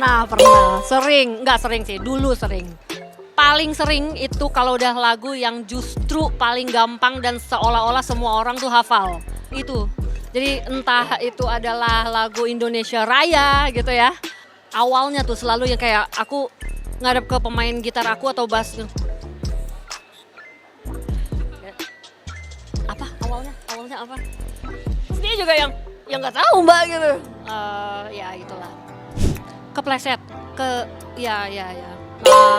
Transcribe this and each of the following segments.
Pernah. Nggak sering sih, dulu sering. Paling sering itu kalau udah lagu yang justru paling gampang dan seolah-olah semua orang tuh hafal. Itu. Jadi entah itu adalah lagu Indonesia Raya gitu ya. Awalnya tuh selalu yang kayak aku ngadep ke pemain gitar aku atau bass. Apa awalnya apa? Dia juga yang nggak tahu mbak gitu. Ya itulah. Kepleset ya.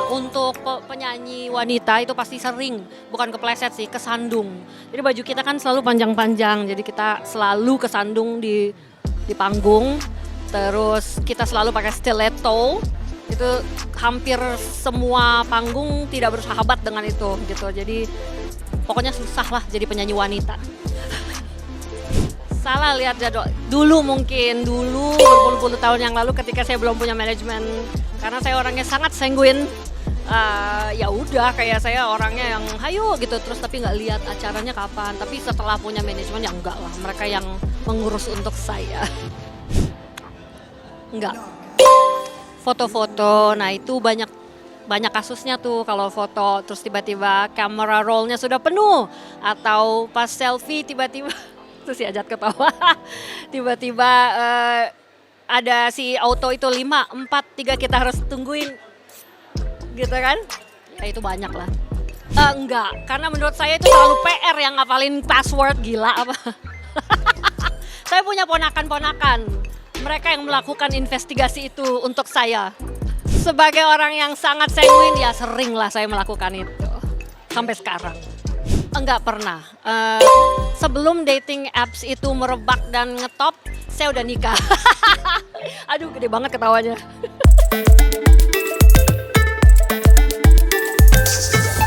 Untuk penyanyi wanita itu pasti sering, bukan kepleset sih, kesandung. Jadi baju kita kan selalu panjang-panjang, jadi kita selalu kesandung di panggung. Terus kita selalu pakai stiletto. Itu hampir semua panggung tidak bersahabat dengan itu gitu. Jadi pokoknya susah lah jadi penyanyi wanita. Salah lihat jadwal. Dulu berpuluh-puluh tahun yang lalu ketika saya belum punya manajemen, karena saya orangnya sangat sanguin. Ya udah kayak saya orangnya yang hayo gitu terus tapi nggak lihat acaranya kapan. Tapi setelah punya manajemen ya enggak lah, mereka yang mengurus untuk saya. Enggak. Foto-foto, nah itu banyak kasusnya tuh kalau foto terus tiba-tiba kamera rollnya sudah penuh atau pas selfie tiba-tiba terus si Ajat ketawa tiba-tiba ada si auto itu 5, 4, 3 kita harus tungguin gitu kan ya itu banyak lah. Enggak, karena menurut saya itu selalu PR yang ngapalin password, gila apa. Saya punya ponakan-ponakan, mereka yang melakukan investigasi itu untuk saya. Sebagai orang yang sangat sanguin ya sering lah saya melakukan itu sampai sekarang. Enggak pernah. Sebelum dating apps itu merebak dan ngetop, saya udah nikah. Aduh, gede banget ketawanya.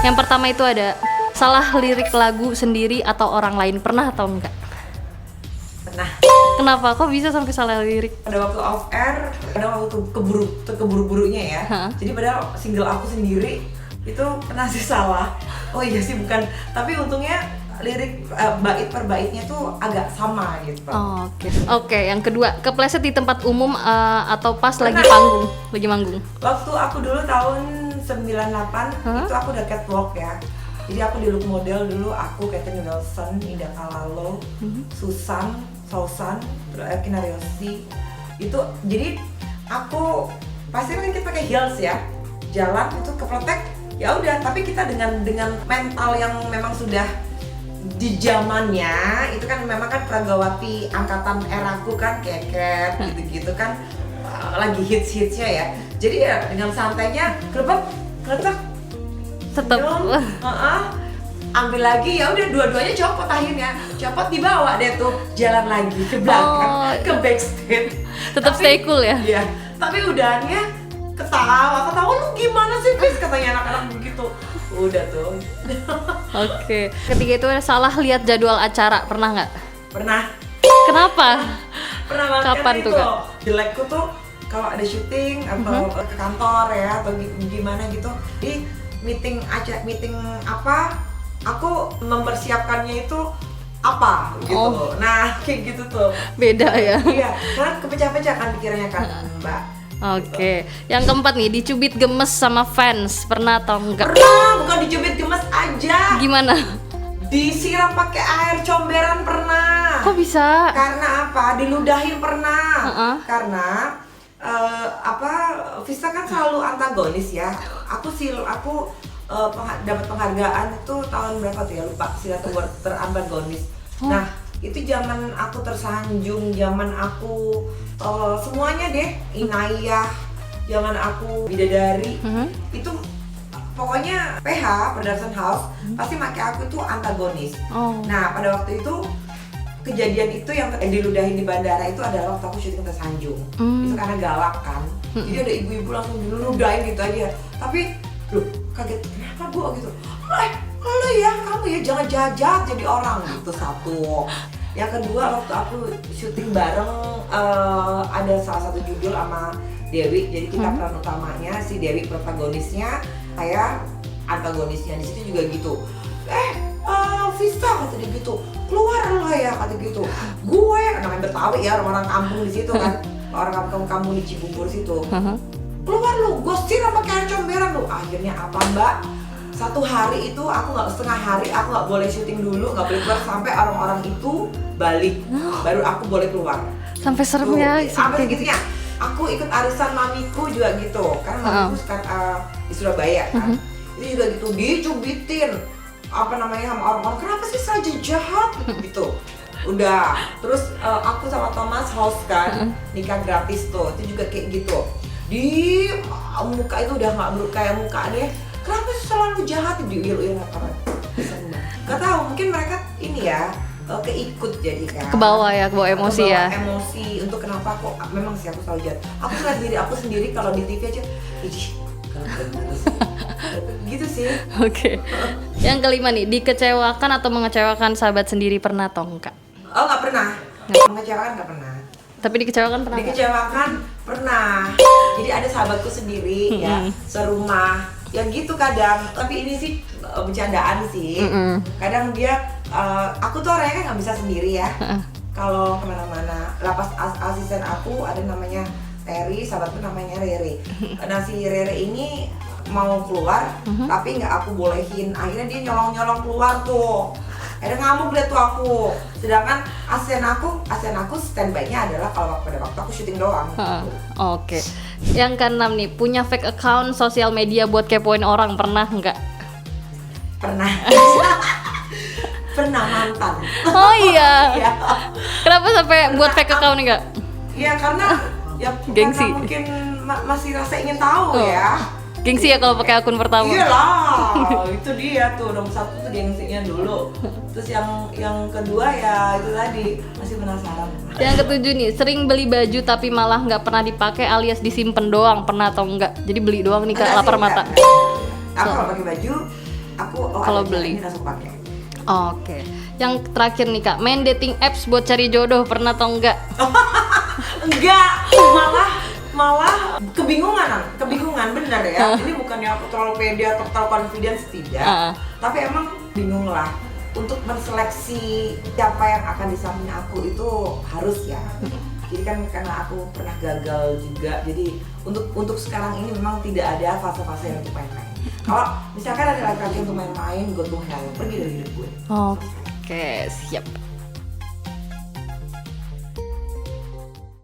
Yang pertama itu ada salah lirik lagu sendiri atau orang lain, pernah atau enggak? Pernah. Kenapa? Kok bisa sampai salah lirik? Pada waktu off air, pada waktu keburu-burunya ya. Jadi padahal single aku sendiri itu pernah sih salah. Oh iya sih bukan, tapi untungnya lirik bait per baitnya tuh agak sama gitu. Oke, yang kedua, kepleset di tempat umum atau pas lagi manggung. Waktu aku dulu tahun 98 itu aku udah catwalk ya. Jadi aku di look model dulu, aku Catherine Wilson, Ida Kalalo, Susan, Sausan, Kinariosi. Itu jadi aku pasti kan kita pakai heels ya. Jalan itu keprotek. Ya udah, tapi kita dengan mental yang memang sudah di zamannya itu kan memang kan Pragawati angkatan eraku kan keket gitu-gitu kan lagi hits-hitsnya ya. Jadi ya dengan santainya kletek Tetap ambil lagi ya udah dua-duanya copot akhirnya. Copot dibawa deh tuh jalan lagi ke belakang ke backstage. Tetap stay cool ya. Iya, tapi udahnya ketawa lu gimana sih Chris katanya anak-anak begitu. Udah tuh. Oke. Ketiga itu salah lihat jadwal acara, pernah nggak? Pernah. Kenapa? Pernah banget. Kapan tuh Kak? Jelekku tuh kalau ada syuting atau ke kantor ya atau gimana gitu. Di meeting apa? Aku mempersiapkannya itu apa gitu. Nah, kayak gitu tuh. Beda ya. Iya, karena kepecah-pecah kan pikirannya kan, Mbak. Oke, yang keempat nih, dicubit gemes sama fans, pernah atau enggak? Pernah, bukan dicubit gemes aja. Gimana? Disiram pakai air comberan pernah. Kok bisa? Karena apa? Diludahin pernah. Karena Vista kan selalu antagonis ya. Aku dapat penghargaan itu tahun berapa tuh ya? Lupa. Silat terantagonis. Nah, itu zaman aku tersanjung, zaman aku semuanya deh, Inayah, zaman aku Bidadari, itu pokoknya PH, Production House, pasti pakai aku itu antagonis. Nah pada waktu itu kejadian itu yang diludahin di bandara itu adalah waktu aku syuting tersanjung. Itu karena galak kan, jadi ada ibu-ibu langsung diludahin gitu aja. Tapi loh kaget, kenapa bu gitu? Lo ya, kamu ya jangan jajat jadi orang gitu satu. Yang kedua waktu aku syuting bareng ada salah satu judul sama Dewi, jadi kita peran utamanya, si Dewi protagonisnya, saya antagonisnya. Di situ juga gitu. Vista kata dia gitu, keluar lah ya kata gitu. Gue namanya Betawi ya, orang-orang kampung di situ kan. orang kamu di Cibubur situ. Keluar lu, gosir sama kayak comberan lu. Akhirnya apa mbak? Satu hari itu aku setengah hari aku nggak boleh syuting dulu, nggak boleh keluar sampai orang-orang itu balik, baru aku boleh keluar. Sampai serem ya, Sampai segitunya. Aku ikut arisan mamiku juga gitu, karena mamiku sekarang di Surabaya kan. Itu juga gitu, dicubitin apa namanya sama orang-orang, kenapa sih saja jahat gitu. Udah, terus aku sama Thomas host kan, nikah gratis tuh, itu juga kayak gitu. Di muka itu udah nggak kayak muka deh. Kenapa sih selalu jahat diuil-uil apa? Gak tahu, mungkin mereka ini ya keikut jadi kan. Ke bawah ya, ke bawah emosi ya. Emosi untuk kenapa kok memang sih aku selalu jahat. Aku lihat diri aku sendiri kalau di TV aja, ih, gitu sih. Oke. Yang kelima nih, dikecewakan atau mengecewakan sahabat sendiri pernah atau enggak? Oh nggak pernah. Mengecewakan nggak pernah. Tapi dikecewakan pernah nggak? Dikecewakan pernah. Jadi ada sahabatku sendiri ya, serumah. Yang gitu kadang, tapi ini sih bercandaan sih. Kadang dia, aku tuh orangnya kan nggak bisa sendiri ya. Kalau kemana-mana, lapas asisten aku ada namanya Terry, sahabatku namanya Rere. Nah si Rere ini mau keluar, tapi nggak aku bolehin. Akhirnya dia nyolong-nyolong keluar tuh. Ada ngamuk deh tuh aku. Sedangkan asisten aku standby-nya adalah kalau pada waktu aku syuting doang. Oke. Yang keenam nih, punya fake account sosial media buat kepoin orang, pernah nggak? Pernah. Pernah mantan. Oh iya. Iya. Kenapa sampai buat fake account enggak? Iya karena ya Gengsi. karena mungkin masih rasa ingin tahu ya. Gengsi ya kalau pakai akun pertama. Iyalah, itu dia tuh nomor satu tuh gengsinya dulu. Terus yang kedua ya itu tadi masih penasaran. Yang ketujuh nih, sering beli baju tapi malah nggak pernah dipakai alias disimpen doang, pernah atau enggak? Jadi beli doang nih Kak, Enggak lapar sih, mata. enggak. Aku kalau pakai baju, aku Kalau ada beli. ini langsung pakai. Oke. Yang terakhir nih Kak, main dating apps buat cari jodoh, pernah atau enggak? Enggak, malah kebingungan bener ya. Ini bukannya aku terlalu pede atau terlalu confidence tidak, tapi emang bingung lah untuk menseleksi siapa yang akan di samping aku itu harus ya. Jadi kan karena aku pernah gagal juga, jadi untuk sekarang ini memang tidak ada fase-fase yang untuk main-main. Kalau misalkan ada laki-laki untuk main-main, go to hell, pergi dari hidup gue. Oke, siap.